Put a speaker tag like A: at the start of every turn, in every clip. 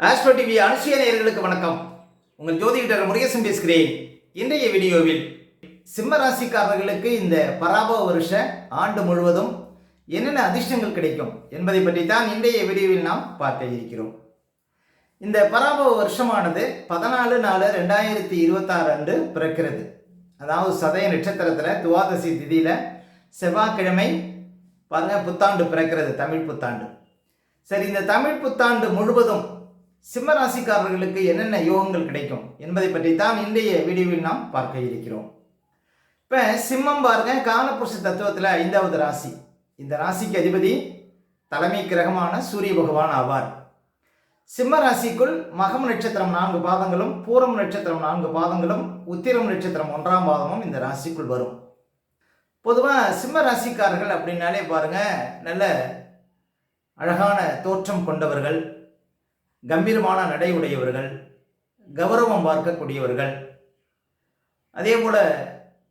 A: Astro TV அனுசிய நேயர்களுக்கு வணக்கம். உங்கள் ஜோதிடர் முருகேசன் பேசுகிறேன். இன்றைய வீடியோவில் சிம்ம ராசிக்காரர்களுக்கு இந்த பராபவ வருஷ ஆண்டு முழுவதும் என்னென்ன அதிர்ஷ்டங்கள் கிடைக்கும் என்பதை பற்றி தான் இன்றைய வீடியோவில் நாம் பார்க்க இருக்கிறோம். இந்த பராபவ வருஷமானது 14/4/2026 அன்று பிறக்கிறது. அதாவது சதய நட்சத்திரத்தில் துவாதசி திதியில் செவ்வாய்க்கிழமை பாருங்க புத்தாண்டு பிறக்கிறது, தமிழ் புத்தாண்டு. சரி, இந்த தமிழ் புத்தாண்டு முழுவதும் சிம்ம ராசிக்காரர்களுக்கு என்னென்ன யோகங்கள் கிடைக்கும் என்பதை பற்றி தான் இன்றைய வீடியோவில் நாம் பார்க்க இருக்கிறோம். இப்போ சிம்மம் பாருங்க, காலபுருஷ தத்துவத்தில் 5வது ராசி. இந்த ராசிக்கு அதிபதி தலைமை கிரகமான சூரிய பகவான் ஆவார். சிம்ம ராசிக்குள் மகம் நட்சத்திரம் 4 பாதங்களும், பூரம் நட்சத்திரம் 4 பாதங்களும், உத்திரம் நட்சத்திரம் 1ஆம் பாதமும் இந்த ராசிக்குள் வரும். பொதுவாக சிம்ம ராசிக்காரர்கள் அப்படின்னாலே பாருங்க, நல்ல அழகான தோற்றம் கொண்டவர்கள், கம்பீரமான நடை உடையவர்கள், கௌரவம் பார்க்கக்கூடியவர்கள், அதே போல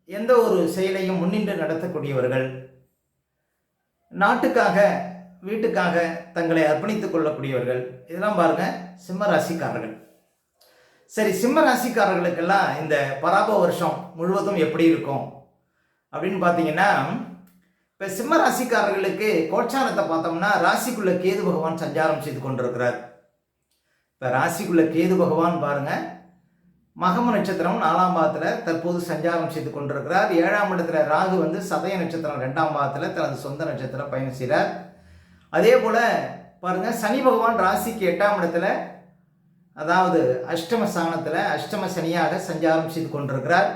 A: எந்த ஒரு செயலையும் முன்னின்று நடத்தக்கூடியவர்கள், நாட்டுக்காக வீட்டுக்காக தங்களை அர்ப்பணித்துக் கொள்ளக்கூடியவர்கள், இதெல்லாம் பாருங்க சிம்ம ராசிக்காரர்கள். சரி, சிம்ம ராசிக்காரர்களுக்கெல்லாம் இந்த பராபவ வருஷம் முழுவதும் எப்படி இருக்கும் அப்படின்னு பார்த்தீங்கன்னா, இப்போ சிம்ம ராசிக்காரர்களுக்கு கோச்சாரத்தை பார்த்தோம்னா ராசிக்குள்ள கேது பகவான் சஞ்சாரம் செய்து கொண்டிருக்கிறார். இப்போ ராசிக்குள்ள கேது பகவான் பாருங்க, மகம் நட்சத்திரம் 4ஆம் பாதத்தில் தற்போது சஞ்சாரம் செய்து கொண்டிருக்கிறார். 7ஆம் இடத்துல ராகு வந்து சதய நட்சத்திரம் 2ஆம் பாதத்தில் தனது சொந்த நட்சத்திரம் பயணம் செய்கிறார். அதே போல பாருங்க, சனி பகவான் ராசிக்கு 8ஆம் இடத்துல, அதாவது அஷ்டம ஸ்தானத்தில் அஷ்டம சனியாக சஞ்சாரம் செய்து கொண்டிருக்கிறார்.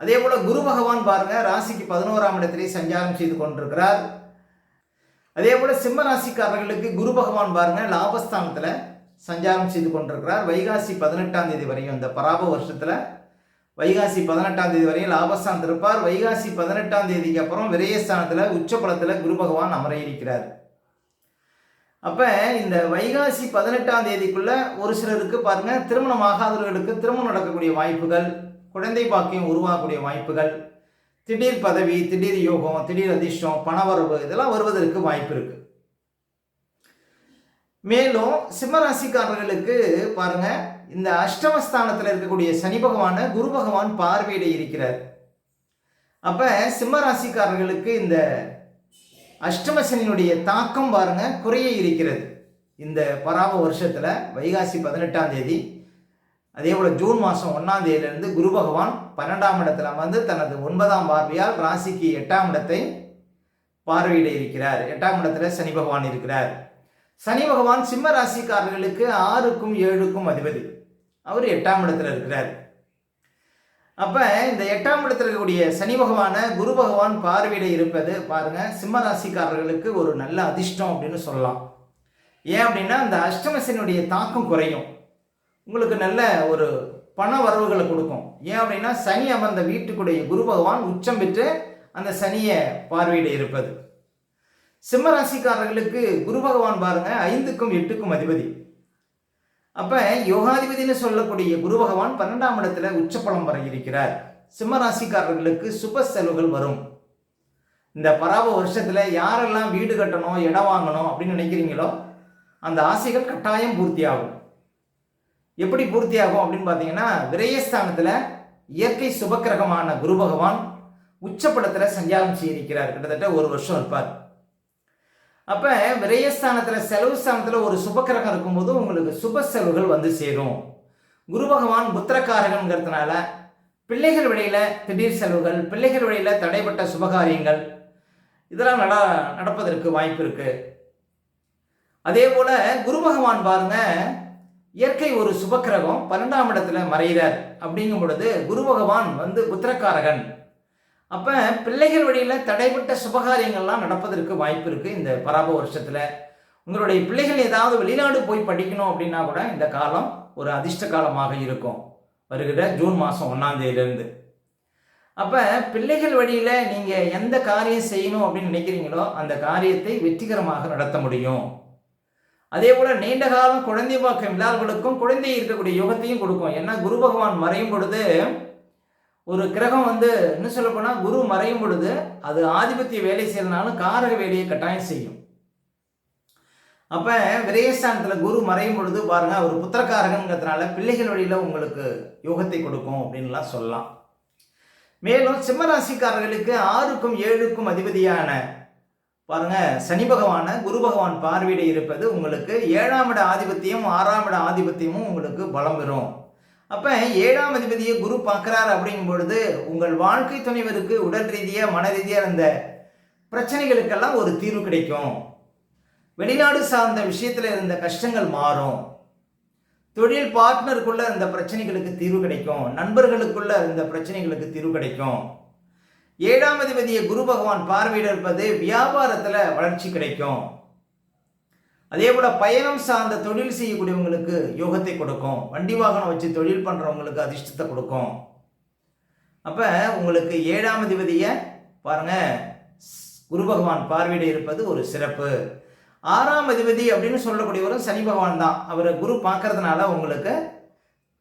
A: அதே போல குரு பகவான் பாருங்க ராசிக்கு 11ஆம் இடத்திலே சஞ்சாரம் செய்து கொண்டிருக்கிறார். அதே போல சிம்ம ராசிக்காரர்களுக்கு குரு பகவான் பாருங்க லாபஸ்தானத்தில் சஞ்சாரம் செய்து கொண்டிருக்கிறார். வைகாசி 18ஆம் தேதி வரையும், இந்த பராபவ வருஷத்தில் வைகாசி 18ஆம் தேதி வரையும் லாபஸ்தானத்தில் இருப்பார். வைகாசி 18ஆம் தேதிக்கு அப்புறம் விரயஸ்தானத்தில் உச்சபலத்தில் குரு பகவான் அமர இருக்கிறார். அப்போ இந்த வைகாசி 18ஆம் தேதிக்குள்ள ஒரு சிலருக்கு பாருங்க திருமணம் ஆகாதவர்களுக்கு திருமணம் நடக்கக்கூடிய வாய்ப்புகள், குழந்தை பாக்கியம் உருவாகக்கூடிய வாய்ப்புகள், திடீர் பதவி, திடீர் யோகம், திடீர் அதிர்ஷ்டம், பணவரவு இதெல்லாம் வருவதற்கு வாய்ப்பு இருக்கு. மேலும் சிம்ம ராசிக்காரர்களுக்கு பாருங்க, இந்த அஷ்டமஸ்தானத்தில் இருக்கக்கூடிய சனி பகவானை குரு பகவான் பார்வையிட இருக்கிறார். அப்ப சிம்ம ராசிக்காரர்களுக்கு இந்த அஷ்டம சனியினுடைய தாக்கம் பாருங்க குறைய இருக்கிறது. இந்த பராபவ வருஷத்துல வைகாசி 18ஆம் தேதி, அதே போல ஜூன் மாதம் 1ஆம் தேதியிலிருந்து குரு பகவான் 12ஆம் இடத்துல வந்து தனது 9ஆம் பார்வையால் ராசிக்கு 8ஆம் இடத்தை பார்வையிட இருக்கிறார். 8ஆம் இடத்துல சனி பகவான் இருக்கிறார். சனி பகவான் சிம்ம ராசிக்காரர்களுக்கு 6க்கும் 7க்கும் அதிபதி. அவர் 8ஆம் இடத்துல இருக்கிறார். அப்ப இந்த 8ஆம் இடத்துல இருக்கக்கூடிய சனி பகவான குரு பகவான் பார்வையிட இருப்பது பாருங்க சிம்ம ராசிக்காரர்களுக்கு ஒரு நல்ல அதிர்ஷ்டம் அப்படின்னு சொல்லலாம். ஏன் அப்படின்னா, அந்த அஷ்டமசனுடைய தாக்கம் குறையும், உங்களுக்கு நல்ல ஒரு பண வரவுகளை கொடுக்கும். ஏன் அப்படின்னா, சனி அமர்ந்த வீட்டுக்குடைய குரு பகவான் உச்சம் பெற்று அந்த சனியை பார்வையிட இருப்பது. சிம்ம ராசிக்காரர்களுக்கு குரு பகவான் பாருங்க 5க்கும் 8க்கும் அதிபதி. அப்ப யோகாதிபதினு சொல்லக்கூடிய குரு பகவான் 12ஆம் இடத்துல உச்சப்பலம் வர இருக்கிறார். சிம்ம ராசிக்காரர்களுக்கு சுப செலவுகள் வரும். இந்த பராபவ வருஷத்துல யாரெல்லாம் வீடு கட்டணும், இடம் வாங்கணும் அப்படின்னு நினைக்கிறீங்களோ அந்த ஆசைகள் கட்டாயம் பூர்த்தியாகும். எப்படி பூர்த்தியாகும் அப்படின்னு பார்த்தீங்கன்னா, விரயஸ்தானத்துல இயற்கை சுபக்கிரகமான குரு பகவான் உச்சப்பலத்துல சஞ்சாரம் செய்திருக்கிறார். கிட்டத்தட்ட 1 வருஷம் இருப்பார். அப்ப விரயஸ்தானத்துல செலவு ஸ்தானத்துல ஒரு சுபக்கிரகம் இருக்கும்போது உங்களுக்கு சுப செலவுகள் வந்து சேரும். குரு பகவான் புத்திரக்காரகங்கிறதுனால பிள்ளைகள் வழியில திடீர் செலவுகள், பிள்ளைகள் வழியில தடைப்பட்ட சுபகாரியங்கள் இதெல்லாம் நடப்பதற்கு வாய்ப்பு இருக்கு. அதே போல குரு பகவான் பாருங்க, இயற்கை ஒரு சுபக்கிரகம் 12ஆம் இடத்துல மறைகிறார். அப்படிங்கும் பொழுது குரு பகவான் வந்து புத்திரக்காரகன். அப்ப பிள்ளைகள் வழியில தடைப்பட்ட சுபகாரியங்கள்லாம் நடப்பதற்கு வாய்ப்பு இருக்கு. இந்த பராபவ வருஷத்துல உங்களுடைய பிள்ளைகள் ஏதாவது வெளிநாடு போய் படிக்கணும் அப்படின்னா கூட இந்த காலம் ஒரு அதிர்ஷ்ட காலமாக இருக்கும், வருகிற ஜூன் மாதம் 1ஆம் தேதியிலிருந்து. அப்ப பிள்ளைகள் வழியில நீங்க எந்த காரியம் செய்யணும் அப்படின்னு நினைக்கிறீங்களோ அந்த காரியத்தை வெற்றிகரமாக நடத்த முடியும். அதே போல நீண்ட காலம் குழந்தை பாக்கியம் இல்லாதவர்களுக்கும் குழந்தை இருக்கக்கூடிய யோகத்தையும் கொடுக்கும். ஏன்னா குரு பகவான் மறையும் பொழுது, ஒரு கிரகம் வந்து என்ன சொல்ல போனா குரு மறையும் பொழுது அது ஆதிபத்திய வேலை செய்யறதுனாலும் காரக வேலையை கட்டாயம் செய்யும். அப்போ விரயஸ்தானத்தில் குரு மறையும் பொழுது பாருங்கள், அவர் புத்திரக்காரகங்கிறதுனால பிள்ளைகள் வழியில் உங்களுக்கு யோகத்தை கொடுக்கும் அப்படின்லாம் சொல்லலாம். மேலும் சிம்மராசிக்காரர்களுக்கு 6க்கும் 7க்கும் அதிபதியான பாருங்க சனி பகவான குரு பகவான் பார்வையிட இருப்பது உங்களுக்கு 7ஆம் இட ஆதிபத்தியம் 6ஆம் இட ஆதிபத்தியமும் உங்களுக்கு பலம் பெறும். அப்போ 7ஆம் அதிபதியை குரு பார்க்குறாரு அப்படிங்கும் பொழுது உங்கள் வாழ்க்கை துணைவருக்கு உடல் ரீதியாக மன ரீதியாக இருந்த பிரச்சனைகளுக்கெல்லாம் ஒரு தீர்வு கிடைக்கும். வெளிநாடு சார்ந்த விஷயத்தில் இருந்த கஷ்டங்கள் மாறும். தொழில் பார்ட்னருக்குள்ள இருந்த பிரச்சனைகளுக்கு தீர்வு கிடைக்கும். நண்பர்களுக்குள்ள இருந்த பிரச்சனைகளுக்கு தீர்வு கிடைக்கும். 7ஆம் அதிபதியை குரு பகவான் பார்வையிட இருப்பது வியாபாரத்தில் வளர்ச்சி கிடைக்கும். அதே போல பயணம் சார்ந்த தொழில் செய்யக்கூடியவங்களுக்கு யோகத்தை கொடுக்கும். வண்டி வாகனம் வச்சு தொழில் பண்ணுறவங்களுக்கு அதிர்ஷ்டத்தை கொடுக்கும். அப்போ உங்களுக்கு 7ஆம் அதிபதியை பாருங்க குரு பகவான் பார்வையிட இருப்பது ஒரு சிறப்பு. 6ஆம் அதிபதி அப்படின்னு சொல்லக்கூடியவரும் சனி பகவான் தான். அவரை குரு பார்க்கறதுனால உங்களுக்கு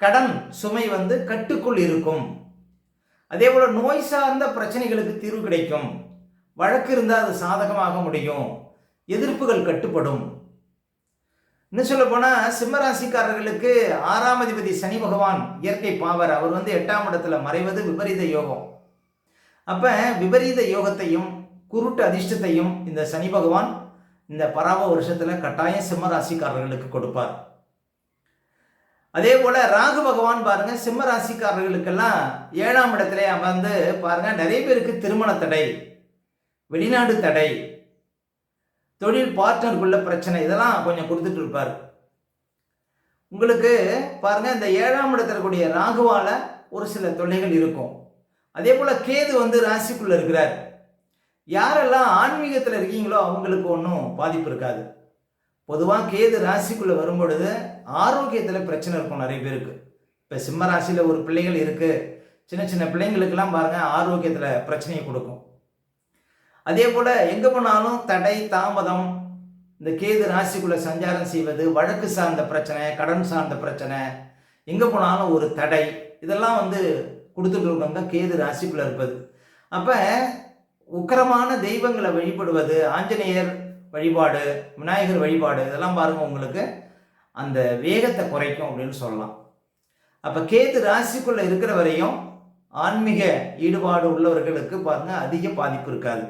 A: கடன் சுமை கட்டுக்குள் இருக்கும். அதே போல நோய் சார்ந்த பிரச்சனைகளுக்கு தீர்வு கிடைக்கும். வழக்கு இருந்தால் அது சாதகமாக முடியும். எதிர்ப்புகள் கட்டுப்படும். இன்னும் சொல்ல போனால் சிம்மராசிக்காரர்களுக்கு 6ஆம் அதிபதி சனி பகவான் இயற்கை பாவர். அவர் 8ஆம் இடத்துல மறைவது விபரீத யோகம். அப்போ விபரீத யோகத்தையும் குருட்டு அதிர்ஷ்டத்தையும் இந்த சனி பகவான் இந்த பராப வருஷத்தில் கட்டாயம் சிம்மராசிக்காரர்களுக்கு கொடுப்பார். அதே போல ராகு பகவான் பாருங்க சிம்ம ராசிக்காரர்களுக்கெல்லாம் 7ஆம் இடத்துல அமர்ந்து பாருங்க நிறைய பேருக்கு திருமண தடை, வெளிநாடு தடை, தொழில் பார்ட்னருக்குள்ள பிரச்சனை இதெல்லாம் கொஞ்சம் கொடுத்துட்டு இருப்பார். உங்களுக்கு பாருங்க இந்த 7ஆம் இடத்துல கூடிய ராகுவால ஒரு சில தொல்லைகள் இருக்கும். அதே போல கேது ராசிக்குள்ள இருக்கிறார். யாரெல்லாம் ஆன்மீகத்தில் இருக்கீங்களோ அவங்களுக்கு ஒன்றும் பாதிப்பு இருக்காது. பொதுவாக கேது ராசிக்குள்ளே வரும்பொழுது ஆரோக்கியத்தில் பிரச்சனை இருக்கும் நிறைய பேருக்கு. இப்போ சிம்ம ராசியில் ஒரு பிள்ளைகள் இருக்குது, சின்ன சின்ன பிள்ளைங்களுக்கெல்லாம் பாருங்கள் ஆரோக்கியத்தில் பிரச்சனையை கொடுக்கும். அதே போல் எங்கே போனாலும் தடை தாமதம், இந்த கேது ராசிக்குள்ளே சஞ்சாரம் செய்வது, வழக்கு சார்ந்த பிரச்சனை, கடன் சார்ந்த பிரச்சனை, எங்கே போனாலும் ஒரு தடை, இதெல்லாம் கொடுத்துட்டு இருக்கவங்க கேது ராசிக்குள்ளே இருப்பது. அப்போ உக்கிரமான தெய்வங்களை வழிபடுவது, ஆஞ்சநேயர் வழிபாடு, விநாயகர் வழிபாடு, இதெல்லாம் பாருங்க உங்களுக்கு அந்த வேகத்தை குறைக்கும் அப்படின்னு சொல்லலாம். அப்போ கேது ராசிக்குள்ள இருக்கிற வரையும் ஆன்மீக ஈடுபாடு உள்ளவர்களுக்கு பாருங்க அதிக பாதிப்பு இருக்காது.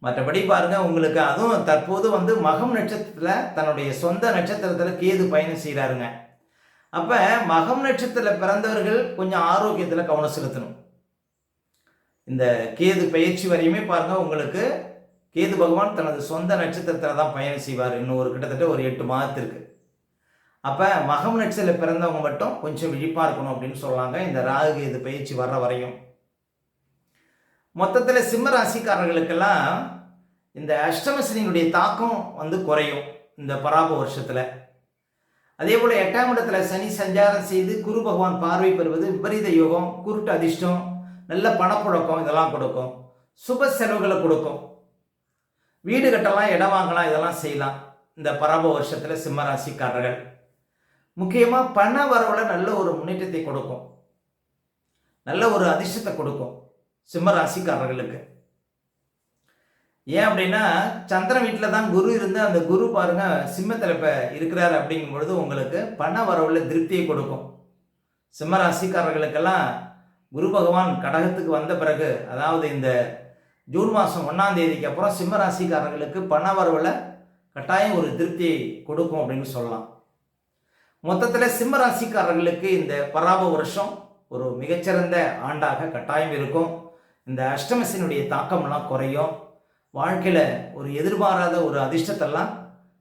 A: மற்றபடி பாருங்க உங்களுக்கு அதுவும் தற்போது மகம் நட்சத்திரத்தில் தன்னுடைய சொந்த நட்சத்திரத்தில் கேது பயணம் செய்கிறாருங்க. அப்போ மகம் நட்சத்திரத்தில் பிறந்தவர்கள் கொஞ்சம் ஆரோக்கியத்தில் கவனம் செலுத்தணும். இந்த கேது பயிற்சி வரையுமே பாருங்க உங்களுக்கு கேது பகவான் தனது சொந்த நட்சத்திரத்தில் தான் பயணம் செய்வார். இன்னும் கிட்டத்தட்ட ஒரு 8 மாதத்திற்கு. அப்போ மகம் நட்சத்திரத்தில் பிறந்தவங்க மட்டும் கொஞ்சம் விழிப்பாக இருக்கணும் அப்படின்னு சொல்லாங்க இந்த ராகு கேது பயிற்சி வர்ற வரையும். மொத்தத்தில் சிம்ம ராசிக்காரர்களுக்கெல்லாம் இந்த அஷ்டமசனியினுடைய தாக்கம் குறையும் இந்த பராப வருஷத்தில். அதே போல் 8ஆம் இடத்துல சனி சஞ்சாரம் செய்து குரு பகவான் பார்வை பெறுவது விபரீத யோகம், குருட்டு அதிர்ஷ்டம், நல்ல பணப்புழக்கம் இதெல்லாம் கொடுக்கும். சுப செலவுகளை கொடுக்கும். வீடு கட்டலாம், இடம் வாங்கலாம், இதெல்லாம் செய்யலாம் இந்த பராப வருஷத்தில் சிம்ம ராசிக்காரர்கள். முக்கியமாக பண வரவில் நல்ல ஒரு முன்னேற்றத்தை கொடுக்கும், நல்ல ஒரு அதிர்ஷ்டத்தை கொடுக்கும் சிம்ம ராசிக்காரர்களுக்கு. ஏன் அப்படின்னா சந்திரன் வீட்டில் தான் குரு இருந்து அந்த குரு பாருங்க சிம்மத்தில் இப்போ இருக்கிறார் அப்படிங்கும் பொழுது உங்களுக்கு பண வரவில் திருப்தியை கொடுக்கும். சிம்ம ராசிக்காரர்களுக்கெல்லாம் குரு பகவான் கடகத்துக்கு வந்த பிறகு, அதாவது இந்த ஜூன் மாதம் 1ஆம் தேதிக்கு அப்புறம் சிம்ம ராசிக்காரர்களுக்கு பண வரவில் கட்டாயம் ஒரு திருப்தியை கொடுக்கும் அப்படின்னு சொல்லலாம். மொத்தத்தில் சிம்ம ராசிக்காரர்களுக்கு இந்த பராப வருஷம் ஒரு மிகச்சிறந்த ஆண்டாக கட்டாயம் இருக்கும். இந்த அஷ்டமசனுடைய தாக்கமெல்லாம் குறையும். வாழ்க்கையில் ஒரு எதிர்பாராத ஒரு அதிர்ஷ்டத்தெல்லாம்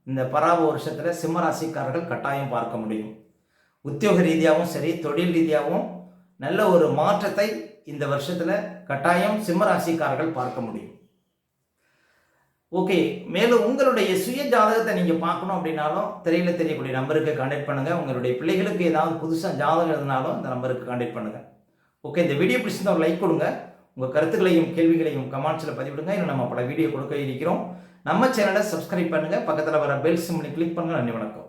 A: இந்த பராப வருஷத்தில் சிம்ம ராசிக்காரர்கள் கட்டாயம் பார்க்க முடியும். உத்தியோக ரீதியாகவும் சரி, தொழில் ரீதியாகவும் நல்ல ஒரு மாற்றத்தை இந்த வருஷத்தில் கட்டாயம் சிம்ம ராசிக்காரர்கள் பார்க்க முடியும். ஓகே, மேலும் உங்களுடைய சுய ஜாதகத்தை நீங்கள் பார்க்கணும் அப்படின்னாலும் திரையில் தெரியக்கூடிய நம்பருக்கு கான்டாக்ட் பண்ணுங்கள். உங்களுடைய பிள்ளைகளுக்கு ஏதாவது புதுசாக ஜாதகம் எழுதினாலும் இந்த நம்பருக்கு கான்டாக்ட் பண்ணுங்கள். ஓகே, இந்த வீடியோ பிடிச்சிருந்தா ஒரு லைக் கொடுங்க. உங்கள் கருத்துக்களையும் கேள்விகளையும் கமெண்ட்ஸில் பதிவிடுங்க. இன்னும் நம்ம பல வீடியோ கொடுக்க இருக்கிறோம். நம்ம சேனலை சப்ஸ்கிரைப் பண்ணுங்கள். பக்கத்தில் வர பெல் சிம்னி கிளிக் பண்ணுங்கள். நன்றி, வணக்கம்.